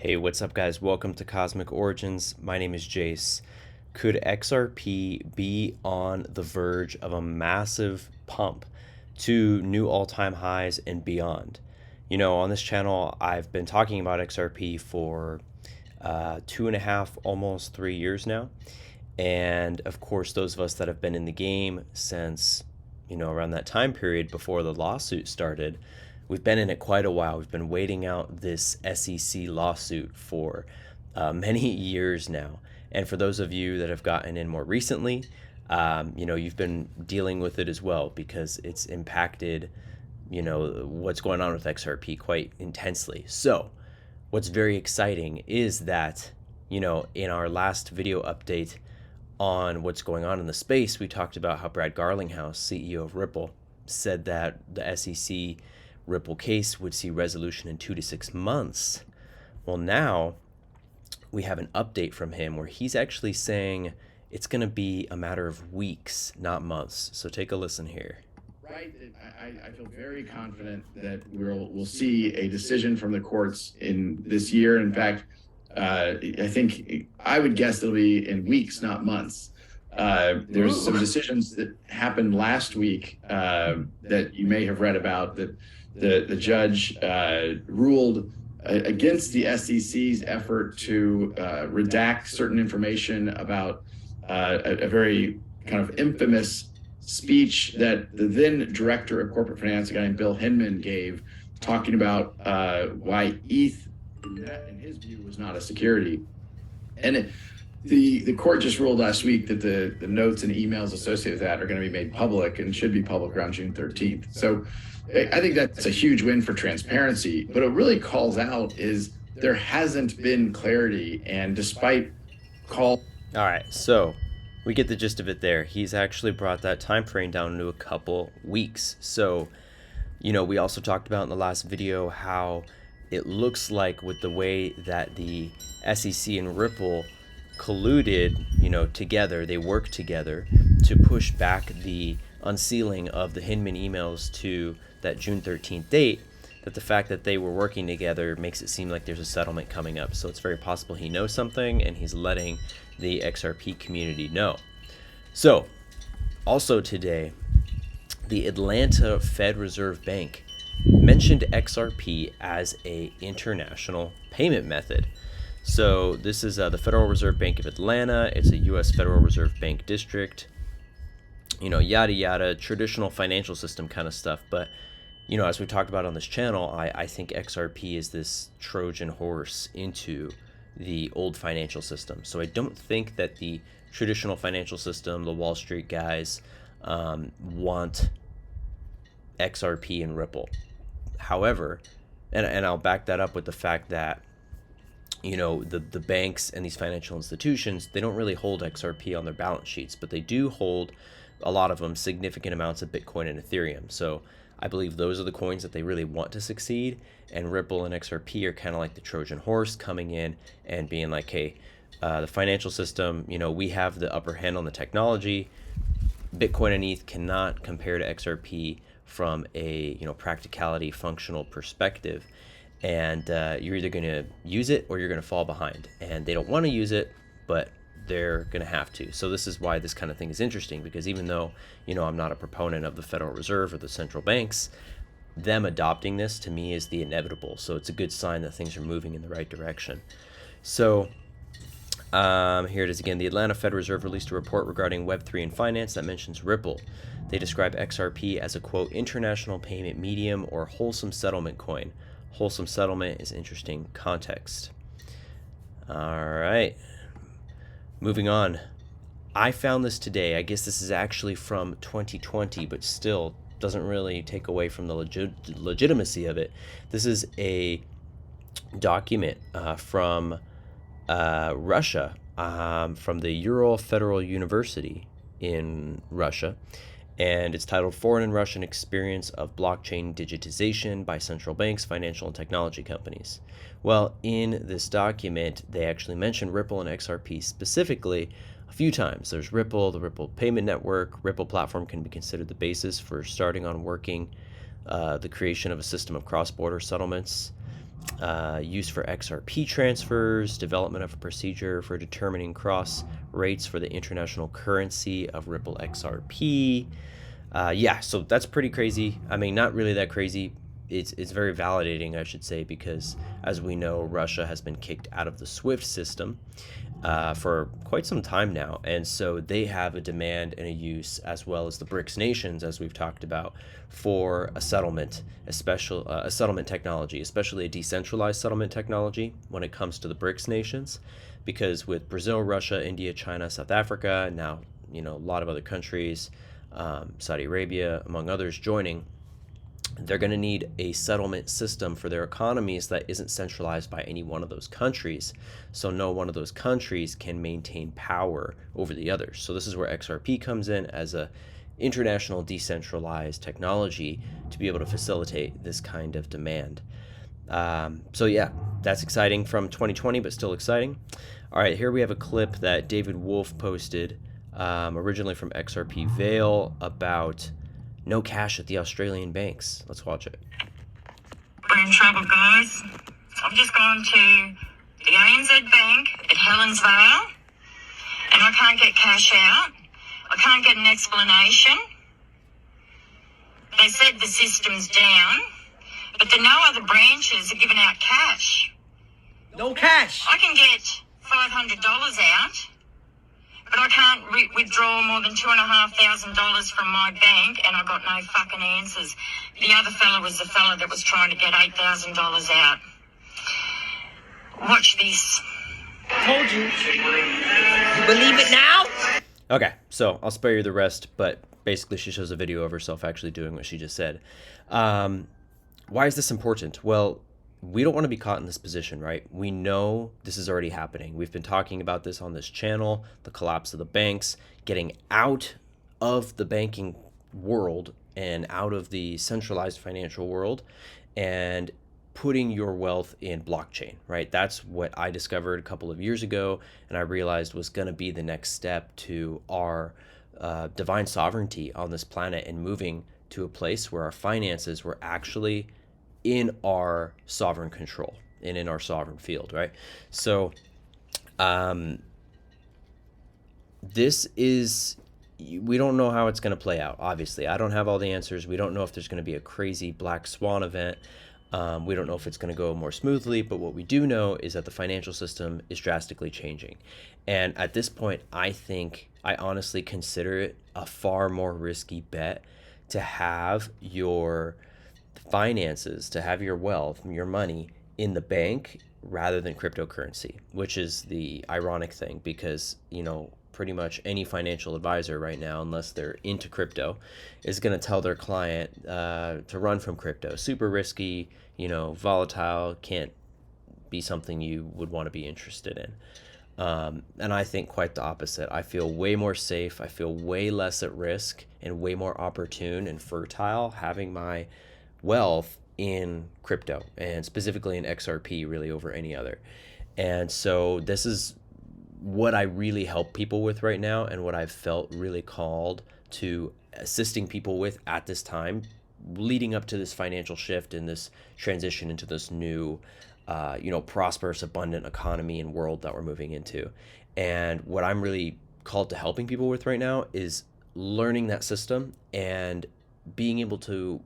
Hey, what's up, guys? Welcome to Cosmic Origins. My name is Jace. Could XRP be on the verge of a massive pump to new all-time highs and beyond? On this channel, I've been talking about XRP for 2.5, almost 3 years now. And of course, those of us that have been in the game since, around that time period before the lawsuit started, we've been in it quite a while. We've been waiting out this SEC lawsuit for many years now. And for those of you that have gotten in more recently, you've been dealing with it as well because it's impacted, what's going on with XRP quite intensely. So what's very exciting is that, in our last video update on what's going on in the space, we talked about how Brad Garlinghouse, CEO of Ripple, said that the SEC Ripple case would see resolution in 2 to 6 months. Well, now we have an update from him where he's actually saying it's going to be a matter of weeks, not months. So take a listen here. Right. I feel very confident that we'll see a decision from the courts in this year. In fact, I think I would guess it'll be in weeks, not months. There's some decisions that happened last week that you may have read about, that the judge ruled against the SEC's effort to redact certain information about a very kind of infamous speech that the then director of corporate finance, a guy named Bill Hinman, gave, talking about why ETH, in his view, was not a security. And the court just ruled last week that the notes and emails associated with that are going to be made public and should be public around June 13th. So I think that's a huge win for transparency. But what it really calls out is there hasn't been clarity, and despite All right, so we get the gist of it there. He's actually brought that time frame down to a couple weeks. So, we also talked about in the last video how it looks like with the way that the SEC and Ripple colluded, together, they worked together to push back the unsealing of the Hinman emails to that June 13th date, that the fact that they were working together makes it seem like there's a settlement coming up. So it's very possible he knows something and he's letting the XRP community know. So also today, the Atlanta Fed Reserve Bank mentioned XRP as a international payment method. So this is the Federal Reserve Bank of Atlanta. It's a U.S. Federal Reserve Bank district, yada yada, traditional financial system kind of stuff. But as we talked about on this channel, I think XRP is this Trojan horse into the old financial system. So I don't think that the traditional financial system, the Wall Street guys, want XRP and Ripple. However, and I'll back that up with the fact that, the banks and these financial institutions, they don't really hold XRP on their balance sheets, but they do hold, a lot of them, significant amounts of Bitcoin and Ethereum. So I believe those are the coins that they really want to succeed, and Ripple and XRP are kind of like the Trojan horse coming in and being like, hey, the financial system, we have the upper hand on the technology. Bitcoin and ETH cannot compare to XRP from a practicality, functional perspective, and you're either going to use it or you're going to fall behind. And they don't want to use it, but they're going to have to. So this is why this kind of thing is interesting, because even though, I'm not a proponent of the Federal Reserve or the central banks, them adopting this to me is the inevitable. So it's a good sign that things are moving in the right direction. So here it is again. The Atlanta Fed Reserve released a report regarding Web3 and finance that mentions Ripple. They describe XRP as a, quote, international payment medium or wholesome settlement coin. Wholesome settlement is interesting context. All right. Moving on. I found this today. I guess this is actually from 2020, but still doesn't really take away from the legitimacy of it. This is a document from Russia, from the Ural Federal University in Russia, and it's titled Foreign and Russian Experience of Blockchain Digitization by Central Banks, Financial and Technology Companies. Well, in this document, they actually mention Ripple and XRP specifically a few times. There's Ripple, the Ripple payment network. Ripple platform can be considered the basis for starting on working the creation of a system of cross-border settlements. use for XRP transfers, development of a procedure for determining cross rates for the international currency of Ripple XRP. Yeah, so that's pretty crazy. I mean, not really that crazy. It's very validating, I should say, because as we know, Russia has been kicked out of the SWIFT system for quite some time now, and so they have a demand and a use, as well as the BRICS nations, as we've talked about, for a settlement, a settlement technology, especially a decentralized settlement technology when it comes to the BRICS nations, because with Brazil, Russia, India, China, South Africa, and now a lot of other countries, Saudi Arabia, among others, joining, they're going to need a settlement system for their economies that isn't centralized by any one of those countries. So no one of those countries can maintain power over the others. So this is where XRP comes in as a international decentralized technology to be able to facilitate this kind of demand. So yeah, that's exciting from 2020, but still exciting. All right, here we have a clip that David Wolf posted, originally from XRP Veil, about no cash at the Australian banks. Let's watch it. We're in trouble, guys. I've just gone to the ANZ Bank at Helensvale, and I can't get cash out. I can't get an explanation. They said the system's down, but no other branches are giving out cash. No cash. I can get $500 out, but I can't withdraw more than $2,500 from my bank, and I got no fucking answers. The other fella was the fella that was trying to get $8,000 out. Watch this. Told you. You believe it now? Okay, so I'll spare you the rest, but basically she shows a video of herself actually doing what she just said. Why is this important? Well, we don't want to be caught in this position, right? We know this is already happening. We've been talking about this on this channel, the collapse of the banks, getting out of the banking world and out of the centralized financial world and putting your wealth in blockchain, right? That's what I discovered a couple of years ago, and I realized was going to be the next step to our divine sovereignty on this planet and moving to a place where our finances were actually in our sovereign control and in our sovereign field, right? So this is, we don't know how it's going to play out. Obviously, I don't have all the answers. We don't know if there's going to be a crazy black swan event. We don't know if it's going to go more smoothly, but what we do know is that the financial system is drastically changing. And at this point, I honestly consider it a far more risky bet to have your finances, to have your wealth, your money in the bank rather than cryptocurrency, which is the ironic thing, because pretty much any financial advisor right now, unless they're into crypto, is going to tell their client to run from crypto. Super risky, volatile, can't be something you would want to be interested in. And I think quite the opposite. I feel way more safe. I feel way less at risk and way more opportune and fertile having my wealth in crypto, and specifically in XRP, really over any other. And so this is what I really help people with right now, and what I've felt really called to assisting people with at this time, leading up to this financial shift and this transition into this new prosperous, abundant economy and world that we're moving into. And what I'm really called to helping people with right now is learning that system and being able to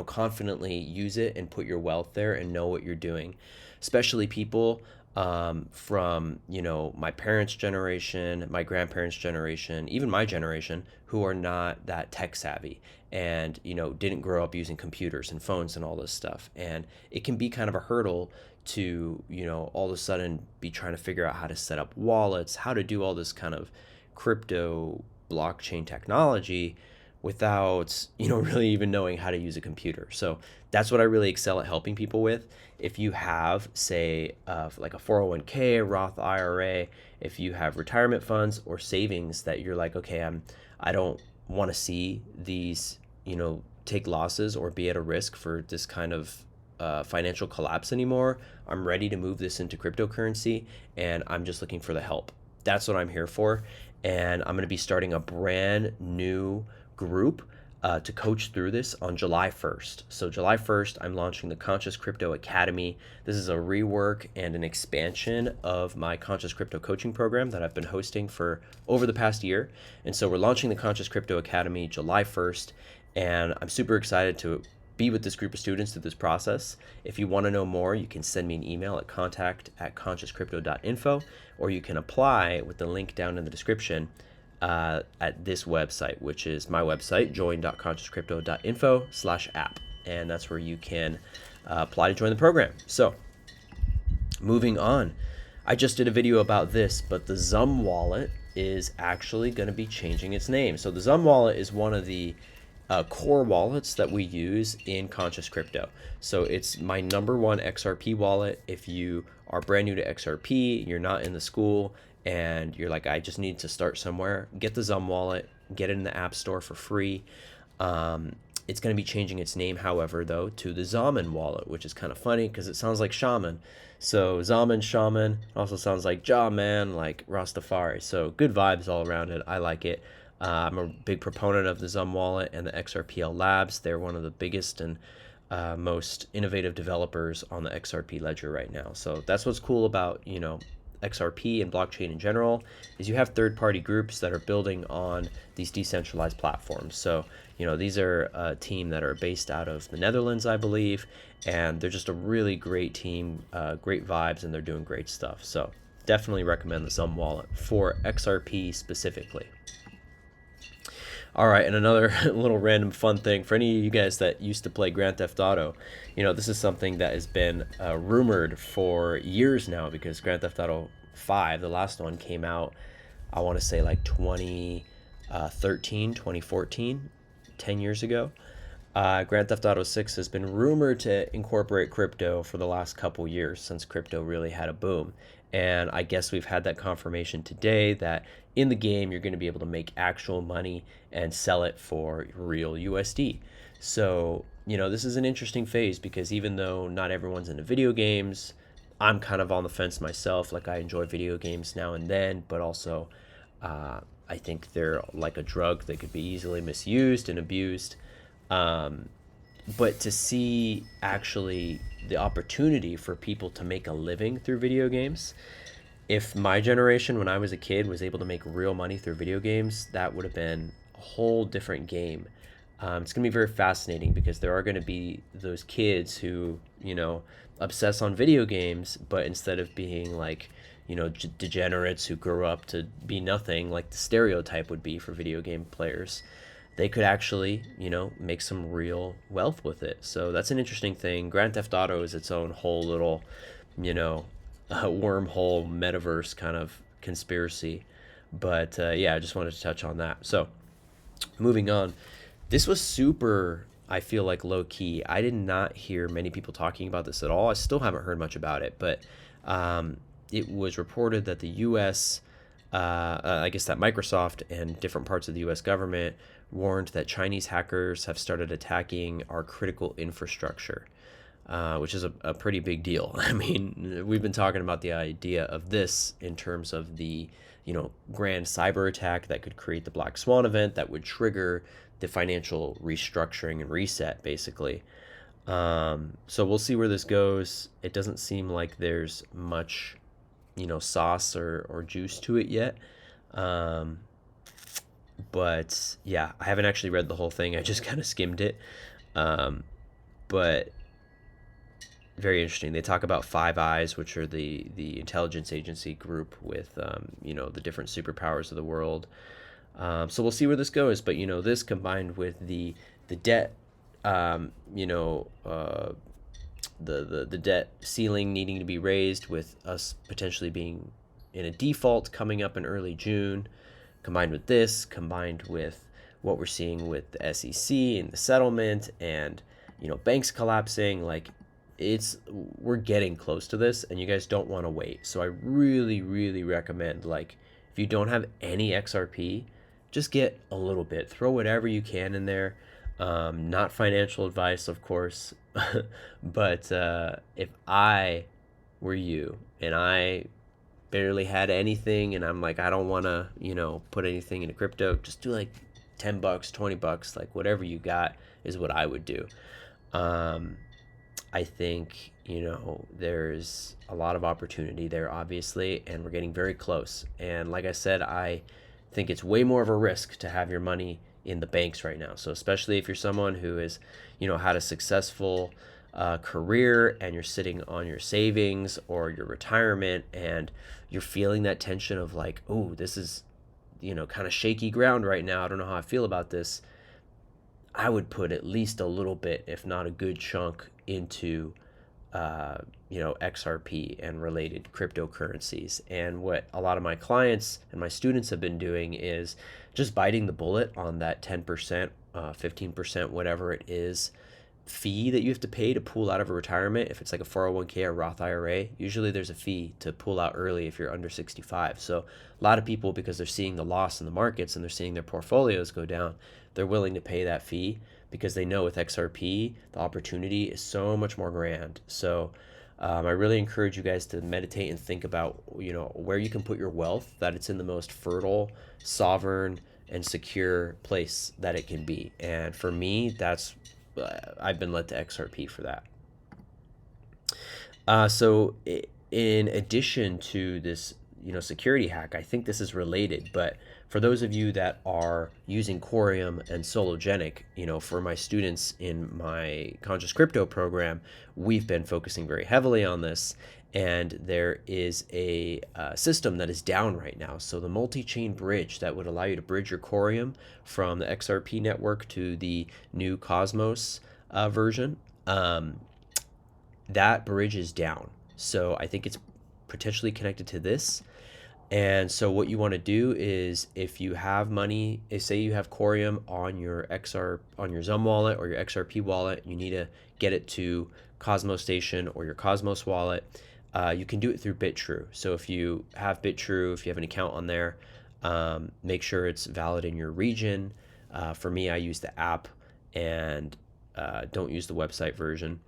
confidently use it and put your wealth there and know what you're doing, especially people from my parents' generation, my grandparents' generation, even my generation, who are not that tech savvy and didn't grow up using computers and phones and all this stuff. And it can be kind of a hurdle to all of a sudden be trying to figure out how to set up wallets, how to do all this kind of crypto blockchain technology without really even knowing how to use a computer. So that's what I really excel at helping people with. If you have, say, like a 401k, a Roth IRA, if you have retirement funds or savings that you're like, okay, I don't want to see these take losses or be at a risk for this kind of financial collapse anymore, I'm ready to move this into cryptocurrency, and I'm just looking for the help. That's what I'm here for. And I'm going to be starting a brand new group to coach through this on July 1st. So July 1st, I'm launching the Conscious Crypto Academy. This is a rework and an expansion of my Conscious Crypto coaching program that I've been hosting for over the past year. And so we're launching the Conscious Crypto Academy July 1st, and I'm super excited to be with this group of students through this process. If you want to know more, you can send me an email at contact@consciouscrypto.info, or you can apply with the link down in the description at this website, which is my website, join.consciouscrypto.info/app. And that's where you can apply to join the program. So moving on, I just did a video about this, but the Zum wallet is actually going to be changing its name. So the Zum wallet is one of the core wallets that we use in Conscious Crypto. So it's my #1 XRP wallet. If you are brand new to XRP, you're not in the school, and you're like, I just need to start somewhere, get the Zum wallet, get it in the App Store for free. It's going to be changing its name, however, though, to the Zaman wallet, which is kind of funny because it sounds like shaman. So Zaman, shaman, also sounds like Jah Man, like Rastafari. So good vibes all around it. I like it. I'm a big proponent of the Zum wallet and the XRPL Labs. They're one of the biggest and most innovative developers on the XRP ledger right now. So that's what's cool about, XRP and blockchain in general, is you have third-party groups that are building on these decentralized platforms. So, these are a team that are based out of the Netherlands, I believe, and they're just a really great team, great vibes, and they're doing great stuff. So definitely recommend the Zum wallet for XRP specifically. All right, and another little random fun thing for any of you guys that used to play Grand Theft Auto, this is something that has been rumored for years now, because Grand Theft Auto 5, the last one, came out, I want to say like 2013, 2014, 10 years ago. Grand Theft Auto 6 has been rumored to incorporate crypto for the last couple years, since crypto really had a boom. And I guess we've had that confirmation today that in the game, you're going to be able to make actual money and sell it for real USD. So, this is an interesting phase, because even though not everyone's into video games, I'm kind of on the fence myself. Like, I enjoy video games now and then, but also I think they're like a drug that could be easily misused and abused. But to see actually the opportunity for people to make a living through video games, if my generation, when I was a kid, was able to make real money through video games, that would have been a whole different game. It's going to be very fascinating, because there are going to be those kids who, obsess on video games, but instead of being like, degenerates who grow up to be nothing, like the stereotype would be for video game players, they could actually, make some real wealth with it. So that's an interesting thing. Grand Theft Auto is its own whole little, wormhole metaverse kind of conspiracy. But yeah, I just wanted to touch on that. So moving on, this was super, I feel like, low key. I did not hear many people talking about this at all. I still haven't heard much about it, but it was reported that the US, I guess that Microsoft and different parts of the US government warned that Chinese hackers have started attacking our critical infrastructure, which is a pretty big deal. I mean, we've been talking about the idea of this in terms of the, grand cyber attack that could create the Black Swan event that would trigger the financial restructuring and reset, basically. So we'll see where this goes. It doesn't seem like there's much, sauce or juice to it yet. But yeah, I haven't actually read the whole thing. I just kind of skimmed it. But very interesting. They talk about Five Eyes, which are the intelligence agency group with, the different superpowers of the world. So we'll see where this goes. But, this combined with the debt, the debt ceiling needing to be raised, with us potentially being in a default coming up in early June, combined with this, combined with what we're seeing with the SEC and the settlement, and banks collapsing, like, we're getting close to this, and you guys don't want to wait. So I really, really recommend, like, if you don't have any XRP, just get a little bit, throw whatever you can in there. Not financial advice, of course, but if I were you and I barely had anything, and I'm like, I don't want to, put anything into crypto, just do like $10, $20, like whatever you got is what I would do. I think, you know, there's a lot of opportunity there, obviously, and we're getting very close. And like I said, I think it's way more of a risk to have your money in the banks right now. So especially if you're someone who has, you know, had a successful career and you're sitting on your savings or your retirement and you're feeling that tension of like, oh, this is, you know, kind of shaky ground right now. I don't know how I feel about this. I would put at least a little bit, if not a good chunk, into you know, XRP and related cryptocurrencies. And what a lot of my clients and my students have been doing is just biting the bullet on that 10%, 15%, whatever it is, fee that you have to pay to pull out of a retirement. If it's like a 401k or Roth IRA, usually there's a fee to pull out early if you're under 65. So a lot of people, because they're seeing the loss in the markets and they're seeing their portfolios go down, they're willing to pay that fee because they know with XRP, the opportunity is so much more grand. So I really encourage you guys to meditate and think about, you know, where you can put your wealth, that it's in the most fertile, sovereign, and secure place that it can be. And for me, that's I've been led to XRP for that. So in addition to this, you know, security hack, I think this is related, but for those of you that are using Corium and Sologenic, you know, for my students in my Conscious Crypto program, we've been focusing very heavily on this, and there is a system that is down right now. So the multi-chain bridge that would allow you to bridge your Corium from the XRP network to the new Cosmos version, that bridge is down. So I think it's potentially connected to this. And so what you want to do is, if you have money, say you have Corium on your Zum wallet or your XRP wallet, you need to get it to Cosmos Station or your Cosmos wallet, you can do it through BitTrue. So if you have BitTrue, if you have an account on there, make sure it's valid in your region. For me, I use the app and don't use the website version.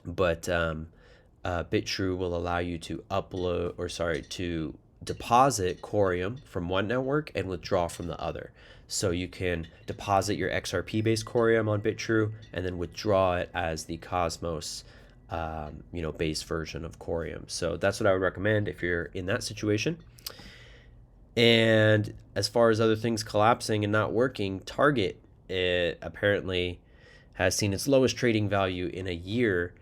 But BitTrue will allow you to to deposit Corium from one network and withdraw from the other. So you can deposit your XRP based Corium on BitTrue and then withdraw it as the Cosmos you know, base version of Corium. So that's what I would recommend if you're in that situation. And as far as other things collapsing and not working, Target, it apparently has seen its lowest trading value in a year,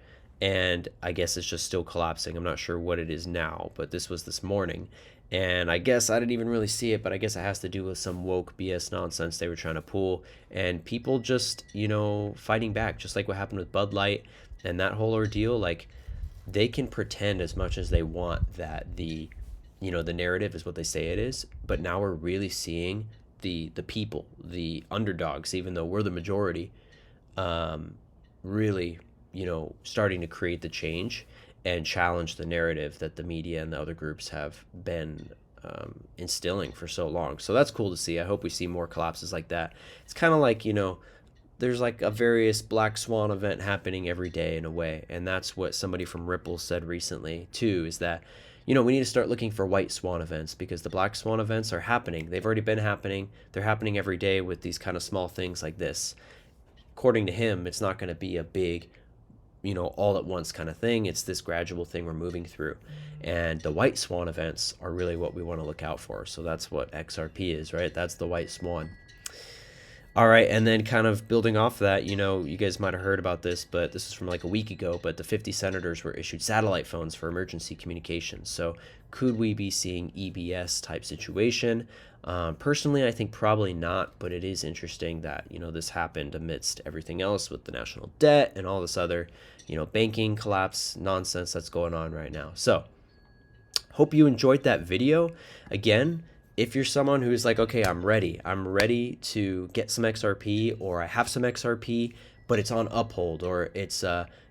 and I guess it's just still collapsing. I'm not sure what it is now, but this was this morning. And I guess I didn't even really see it, but I guess it has to do with some woke BS nonsense they were trying to pull, and people just, you know, fighting back, just like what happened with Bud Light and that whole ordeal. Like, they can pretend as much as they want that the, you know, the narrative is what they say it is, but now we're really seeing the people, the underdogs, even though we're the majority, really, you know, starting to create the change and challenge the narrative that the media and the other groups have been instilling for so long. So that's cool to see. I hope we see more collapses like that. It's kind of like, you know, there's like a various black swan event happening every day in a way. And that's what somebody from Ripple said recently too, is that, you know, we need to start looking for white swan events, because the black swan events are happening. They've already been happening. They're happening every day with these kind of small things like this. According to him, it's not going to be a big, you know, all at once kind of thing. It's this gradual thing we're moving through. And the white swan events are really what we want to look out for. So that's what XRP is, right? That's the white swan. All right, and then kind of building off that, you know, you guys might have heard about this, but this is from like a week ago, but the 50 senators were issued satellite phones for emergency communications. So could we be seeing EBS type situation? Personally, I think probably not, but it is interesting that, you know, this happened amidst everything else with the national debt and all this other, you know, banking collapse nonsense that's going on right now. So hope you enjoyed that video. Again, if you're someone who's like, okay, I'm ready to get some XRP, or I have some XRP, but it's on Uphold, or it's,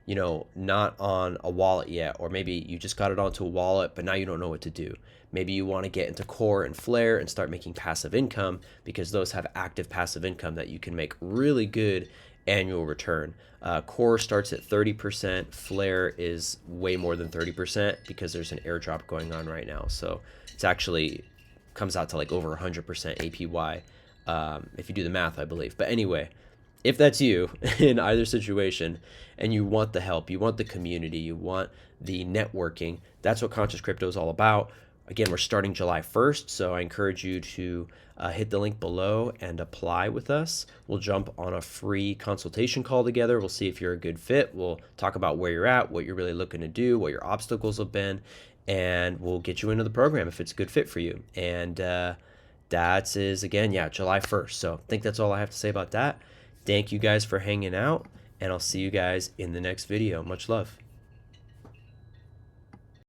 you know, not on a wallet yet, or maybe you just got it onto a wallet, but now you don't know what to do. Maybe you want to get into Core and Flare and start making passive income, because those have active passive income that you can make really good annual return. Core starts at 30%. Flare is way more than 30% because there's an airdrop going on right now. So it's actually comes out to like over 100% APY if you do the math, I believe. But anyway, if that's you in either situation and you want the help, you want the community, you want the networking, that's what Conscious Crypto is all about. Again, we're starting July 1st, so I encourage you to hit the link below and apply with us. We'll jump on a free consultation call together. We'll see if you're a good fit. We'll talk about where you're at, what you're really looking to do, what your obstacles have been, and we'll get you into the program if it's a good fit for you. And that is, again, yeah, July 1st. So I think that's all I have to say about that. Thank you guys for hanging out, and I'll see you guys in the next video. Much love.